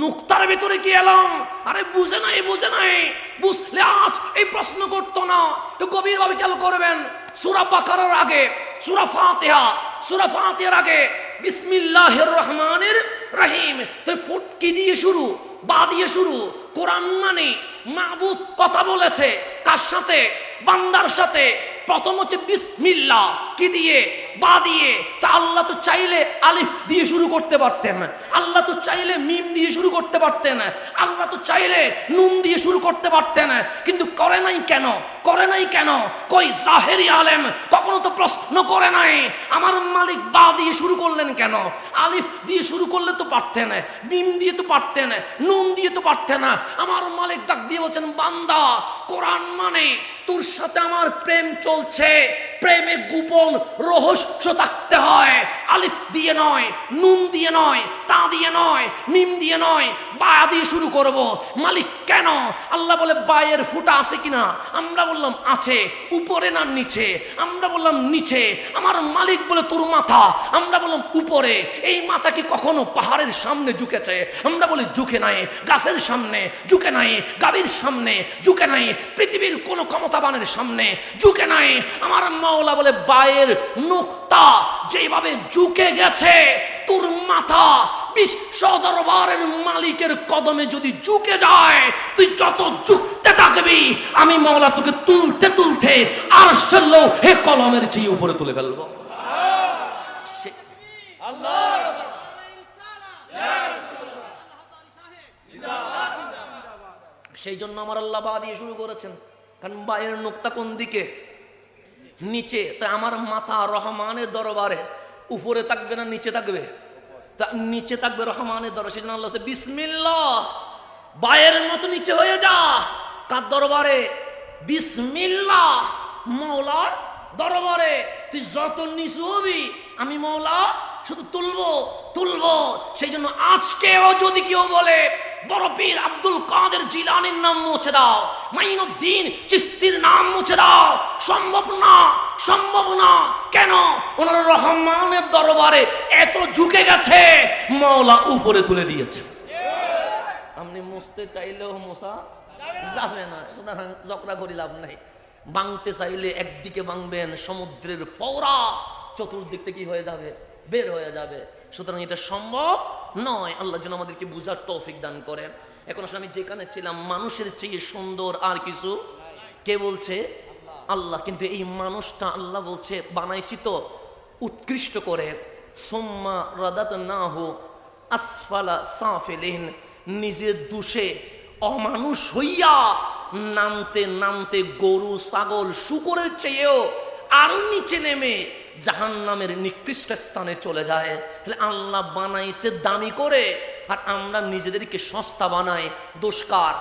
নুক্তার ভিতরে কি এলাম? আরে বুঝে নাই, বুঝে নাই। বুঝলে আজ এই প্রশ্ন করতো না। তো গভীর ভাবে খেয়াল করবেন, সূরা বাকারার আগে সূরা ফাতিহার আগে বিসমিল্লাহির রহমানির রহিম। তো ফুট কি দিয়ে শুরু? বা দিয়ে শুরু। কোরআন মানে মাবুদ কথা বলেছে কার সাথে? বান্দার সাথে। প্রথম হচ্ছে বিসমিল্লাহ, কি দিয়ে? বা দিয়ে। তা আল্লাহ তো চাইলে আলিফ দিয়ে শুরু করতে পারতেন, আল্লাহ তো চাইলে মিম দিয়ে শুরু করতে পারতেন, আল্লাহ তো চাইলে নুন দিয়ে শুরু করতে পারতেন, কিন্তু করে নাই কেন? করে নাই কেন? কই জাহেরি আলেম কখনো তো প্রশ্ন করে নাই আমার মালিক বা দিয়ে শুরু করলেন কেন? আলিফ দিয়ে শুরু করলে তো পারতেন, মিম দিয়ে তো পারতেন, নুন দিয়ে তো পারতেন। আমার মালিক ডাক দিয়ে বলছেন, বান্দা কোরআন মানে তোর সাথে আমার প্রেম চলছে, প্রেমে গোপন রহস্য থাকতে হয়। আলিফ দিয়ে নয়, নুন দিয়ে নয়, তা দিয়ে নয়, মিম দিয়ে নয়, বা দিয়ে শুরু করব। মালিক কেন? আল্লাহ বলে বায়ের ফুটা আছে কিনা? আমরা বললাম আছে। উপরে না নিচে? আমরা বললাম নিচে। আমার মালিক বলে তোর মাথা, আমরা বললাম উপরে। এই মাথা কি কখনো পাহাড়ের সামনে ঝুঁকেছে? আমরা বলি ঝুঁকে নাই। গাছের সামনে ঝুঁকে নাই, গাভীর সামনে ঝুঁকে নাই, পৃথিবীর কোন ক্ষমতাবানের সামনে ঝুঁকে নাই। আমার মাওলা বলে বায়ের নুক্তা যেভাবে ঝুঁকে গেছে, তোর মাথা বিশ্ব দরবারের মালিকের কদমে যদি ঝুঁকে যায়, তুই যত ঝুঁকতে থাকবি আমি মাওলা তোকে তুলতে তুলতে আরশের লৌহে কলমের চেয়ে উপরে তুলে ফেলবো। সেই জন্য আমার আল্লাহ বা দিয়ে শুরু করেছেন, কারণ বায়ের নুক্তা কোন দিকে? নিচে। তাই আমার মাথা রহমানের দরবারে উপরে থাকবে না নিচে থাকবে? তা নিচে থাকবে রহমানের দরবারে। সেই জন্য আল্লাহ বলছে বিসমিল্লাহ, বায়ের মতো নিচে হয়ে যা। কার দরবারে? বিসমিল্লাহ, মাওলার দরবারে। তুই যত নিচু হবি আমি মাওলা শুধু তুলবো। সেই জন্য আজকেও যদি কেউ বলে বড় পীর আব্দুল কাদের জিলানীর নাম মুছে দাও, মাইনুদ্দিন চিশতির নাম মুছে দাও, সম্ভব না। কেন? ওনার রহমানের দরবারে এত ঝুঁকে গেছে, মাওলা উপরে তুলে দিয়েছে। আপনি মুছতে চাইলেও মোছা যাবে না, সুতরাং ঝগড়া করি লাভ নাই। ভাঙতে চাইলে একদিকে ভাঙবেন, সমুদ্রের ফওরা চতুর্দিক থেকে কি হয়ে যাবে? বের হয়ে যাবে। সুতরাং এটা সম্ভব নয়। আল্লাহ যেন আমাদেরকে বুঝার তৌফিক দান করেন। এখন আসলে আমি যেখানে ছিলাম, মানুষের চেয়ে সুন্দর আর কিছু কে বলছে? আল্লাহ। কিন্তু এই মানুষটা আল্লাহ বলছে বানাইছি তো উৎকৃষ্ট করে। সুম্মা রাদাতনাহু আসফালা সাফিলিন, নিজের দোষে অমানুষ হইয়া নামতে নামতে গরু ছাগল শুকরের চেয়েও আরো নিচে নেমে জাহান্নামের নিকৃষ্ট স্থানে চলে যায়। তাহলে আল্লাহ বানাইছে দামি করে, আর আমরা নিজেদেরকে সস্তা বানাই। দোষকার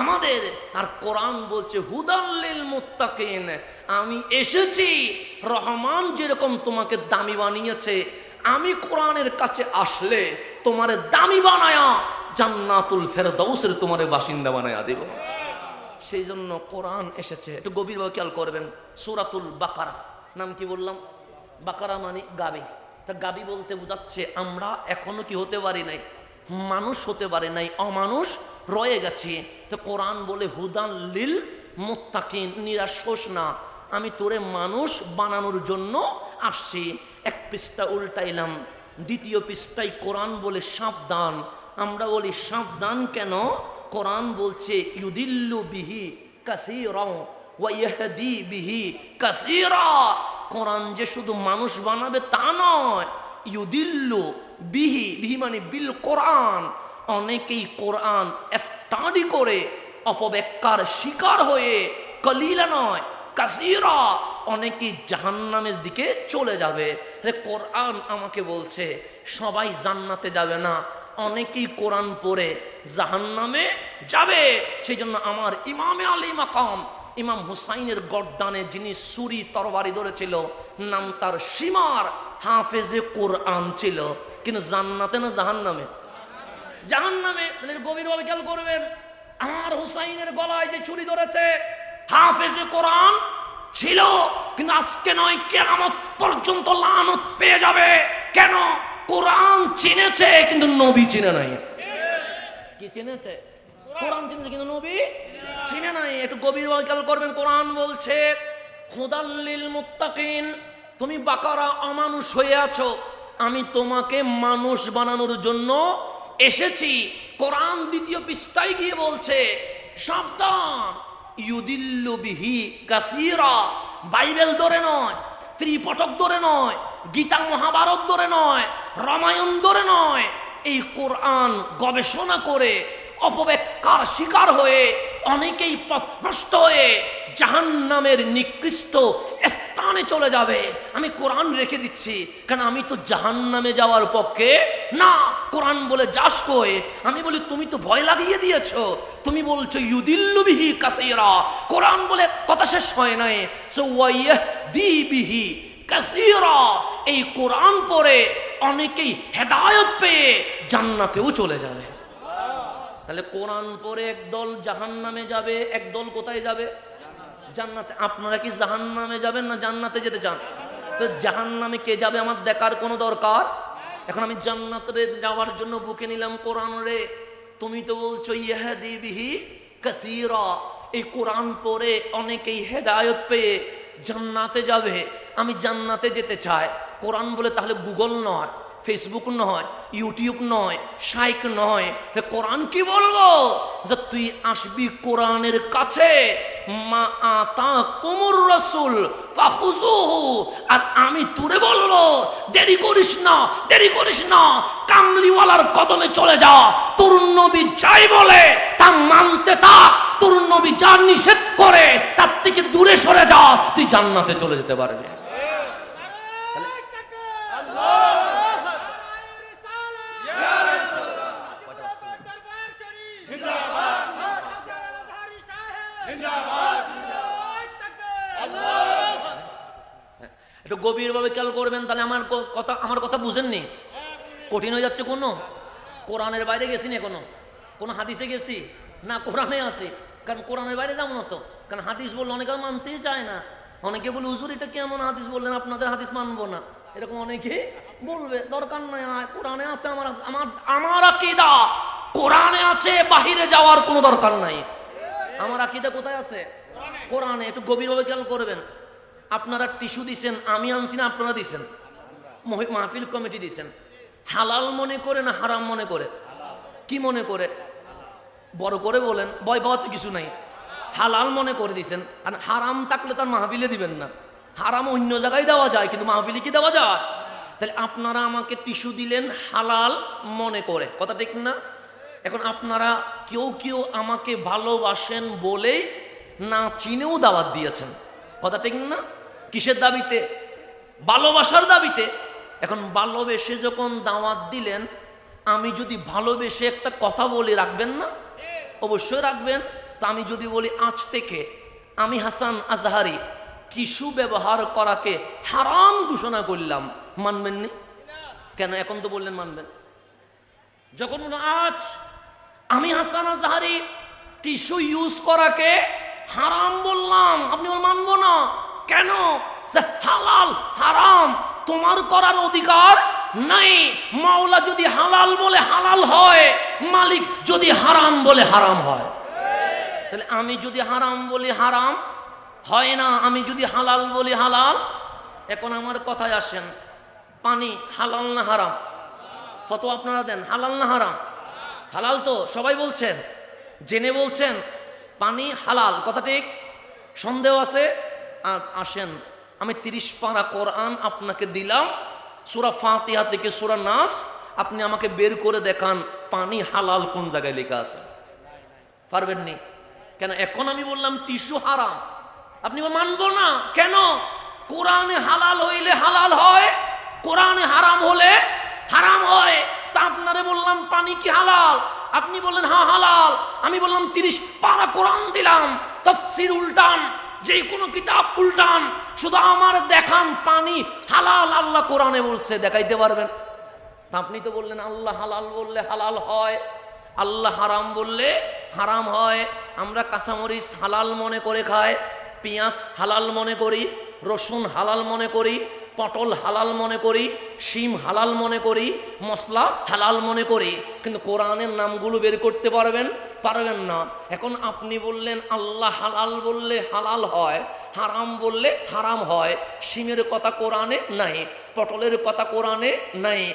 আমাদের। আর কোরআন বলছে হুদাল্লিল মুত্তাকিন, আমি এসেছি। রহমান যেরকম তোমাকে দামি বানিয়েছে, আমি কোরআনের কাছে আসলে তোমারে দামি বানায়া জান্নাতুল ফেরদাউসের তোমারে বাসিন্দা বানায়া দেব। সেই জন্য কোরআন এসেছে। একটু গভীরভাবে খেয়াল করবেন। সূরাতুল বাকারা, নাম কি বললাম? বাকারা মানে গাবি। তা গাবি বলতে বোঝাচ্ছে আমরা এখনো কি হতে পারি নাই? মানুষ হতে পারে নাই, অমানুষ রয়ে গেছি। তো কোরআন বলে হুদান লিল মুত্তাকিন, নিরাশ হোস না, আমি তোরে মানুষ বানানোর জন্য আসছি। এক পৃষ্ঠা উল্টাইলাম, দ্বিতীয় পৃষ্ঠায় কোরআন বলে সাবধান। আমরা বলি সাবধান কেন? কোরআন বলছে ইউদিল্লু বিহি কাসীরা ওয়া ইয়াহদি বিহি কাসীরা। কোরআন যে শুধু মানুষ বানাবে তা নয়, ইউদিল্লু বিহি, বিহি মানে বিল কোরআন। অনেকেই কোরআন স্টাডি করে অপব্যাখ্যার শিকার হয়ে কলিলা নয় কাসীরা অনেকেই জাহান্নামের দিকে চলে যাবে। কোরআন আমাকে বলছে সবাই জান্নাতে যাবে না, অনেকেই কোরআন পড়ে জাহান্নামে যাবে। সেই জন্য আমার ইমামে আলী মাকাম ইমাম হুসাইনের গর্দানে যিনি ছুরি তরবারি ধরেছিল, নাম তার সীমার, হাফেজে কোরআন ছিল। কিন্তু জান্নাতে না জাহান্নামে? জাহান্নামে। গভীরভাবে খেয়াল করবেন, আমার হুসাইনের গলায় যে ছুরি ধরেছে হাফেজে কোরআন ছিল, কিন্তু আজকে নয় কিয়ামত পর্যন্ত লানত পেয়ে যাবে। কেন? কোরআন চিনেছে কিন্তু নবী চিনে নাই। কি চিনেছে? কোরআন চিনেছে কিন্তু নবী চিনে নাই। একটু গভীর খেয়াল করবেন। কোরআন বলছে হুদাল্লিল মুত্তাকিন, তুমি বাকারা অমানুষ হয়ে আছো, আমি তোমাকে মানুষ বানানোর জন্য এসেছি। কোরআন দ্বিতীয় পৃষ্ঠায় গিয়ে বলছে সাবধান, ইউদিল্লু বিহি কাসীরা। বাইবেল ধরে নয়, ত্রিপটক ধরে নয়, গীতা মহাভারত ধরে নয়, রামায়ণ ধরে নয়, এই কোরআন গবেষণা করে অপব্যাখ্যার শিকার হয়ে অনেকেই পথভ্রষ্ট হয়ে জাহান্নামের নিকৃষ্ট স্থানে চলে যাবে। আমি কোরআন রেখে দিচ্ছি, কারণ আমি তো জাহান্নামে যাওয়ার পক্ষে না। কোরআন বলে যাস কই? আমি বলি তুমি তো ভয় লাগিয়ে দিয়েছো, তুমি বলছো ইউদিল্লু বিহি কাসীরা। কোরআন বলে কথা শেষ হয় নাই, সুওয়াইয়াহদি বিহি কাসীরা। এই কোরআন পড়ে অনেকেই হেদায়েত পেয়ে জান্নাতেও চলে যাবে। তাহলে কোরআন পড়ে একদল জাহান্নামে যাবে, একদল কোথায় যাবে? জান্নাতে। আপনারা কি জাহান্নামে যাবেন না জান্নাতে যেতে চান? তো জাহান্নামে কে যাবে আমার দেখার কোনো দরকার? এখন আমি জান্নাতে যাওয়ার জন্য বুকে নিলাম কোরআন রে, তুমি তো বলছো ইয়াহদি বিহি কাসীরা। এই কোরআন পড়ে অনেকেই হেদায়েত পেয়ে জান্নাতে যাবে। আমি জান্নাতে যেতে চাই। কোরআন বলে তাহলে গুগল নয়, ফেসবুক নয়, ইউটিউব নয়, শাইক নয়, কোরআন কি বলবো? যে তুই আসবি কোরআনের কাছে, মা আতা কুমুর রাসূল ফাখুযুহু, আর আমি তোরে বলবো দেরি করিস না, দেরি করিস না, কামলিওয়ালার কদমে চলে যা। তোর নবী যাই বলে তা মানতে থাক, তোর নবী যা নিষেধ করে তার থেকে দূরে সরে যা, তুই জান্নাতে চলে যেতে পারবি। একটু গভীরভাবে খেয়াল করবেন। তাহলে আমার কথা বুঝেননি? কঠিন হয়ে যাচ্ছে কোনো? কোরআনের বাইরে গেছি না কোনো হাদিসে গেছি না? কোরআনে আছে। কারণ কোরআনের বাইরে যাবো না তো, কারণ হাদিস বললে অনেকে মানতেই চায় না। অনেকে বলে হুজুর এটা কেমন হাদিস বললেন, আপনাদের হাদিস মানবো না, এরকম অনেকে বলবে। দরকার নাই, কোরআনে আছে। আমার আকীদা কোরআনে আছে, বাহিরে যাওয়ার কোনো দরকার নাই। আমার আকীদা কোথায় আছে? কোরআনে। একটু গভীরভাবে খেয়াল করবেন। আপনারা টিস্যু দিছেন, আমি আনছি না আপনারা দিছেন? মাহফিল কমিটি দিছেন। হালাল মনে করে না হারাম মনে করে? কি মনে করে? বড় করে বলেন, ভয় পাওয়ার তো কিছু নাই। হালাল মনে করে দিছেন। আর হারাম থাকলে তার মাহফিলে দিবেন না। হারাম অন্য জায়গায় দেওয়া যায়, কিন্তু মাহফিলে কি দেওয়া যায়? তাহলে আপনারা আমাকে টিস্যু দিলেন হালাল মনে করে, কথা ঠিক না? এখন আপনারা কেউ কেউ আমাকে ভালোবাসেন বলেই না চিনেও দাওয়াত দিয়েছেন, কথা ঠিক না? কিসের দাবিতে? ভালোবাসার দাবিতে। এখন ভালোবেসে যখন দাওয়াত দিলেন, আমি যদি ভালোবেসে একটা কথা বলি, রাখবেন না? অবশ্যই রাখবেন। তা আমি যদি বলি আজ থেকে আমি হাসান আজহারি টিস্যু ব্যবহার করাকে হারাম ঘোষণা করলাম, মানবেন নি? কেন? এখন তো বললেন মানবেন। যখন আজ আমি হাসান আজহারি টিস্যু ইউজ করাকে হারাম বললাম, আপনি মানবো না কেন? হালাল হারাম তোমার করার অধিকার নাই। মাওলা যদি হালাল বলে হালাল হয়, মালিক যদি হারাম বলে হারাম হয়। তাহলে আমি যদি হারাম বলি হারাম হয় না, আমি যদি হালাল বলি হালাল। এখন আমার কথায় আসেন, পানি হালাল না হারাম? ফতোয়া আপনারা দেন, হালাল না হারাম? হালাল তো সবাই বলছেন, জেনে বলছেন পানি হালাল, কথা ঠিক? সন্দেহ আছে? আসেন, আমি 30 পারা কোরআন আপনাকে দিলাম, সূরা ফাতিহা থেকে সূরা নাস, আপনি আমাকে বের করে দেখান পানি হালাল কোন জায়গায় লেখা আছে। পারবেন নি? কেন? এখন আমি বললাম টিস্যু হারাম, আপনি মানবো না কেন? কোরআনে হালাল হইলে হালাল হয়, কোরআনে হারাম হলে হারাম হয়। তা আপনারে বললাম পানি কি হালাল, আপনি বললেন হ্যাঁ হালাল। আমি বললাম 30 পারা কোরআন দিলাম, তাফসীর উল্টান, যে কোনো কিতাব উল্টান, শুধু আমার দেখান পানি হালাল আল্লাহ কোরআনে বলছে, দেখাইতে পারবেন? আপনি তো বললেন আল্লাহ হালাল বললে হালাল হয়, আল্লাহ হারাম বললে হারাম হয়। আমরা কাঁচামরিচ হালাল মনে করে খাই, পেঁয়াজ হালাল মনে করি, রসুন হালাল মনে করি, পটল হালাল মনে করি, শিম হালাল মনে করি, মশলা হালাল মনে করি, কিন্তু কোরআনের নামগুলো বের করতে পারবেন না। এখন আপনি বললেন আল্লাহ হালাল বললে হালাল হয়, হারাম বললে হারাম হয়। শিমের কথা কোরআনে নাই, পটলের কথা কোরআনে নাই।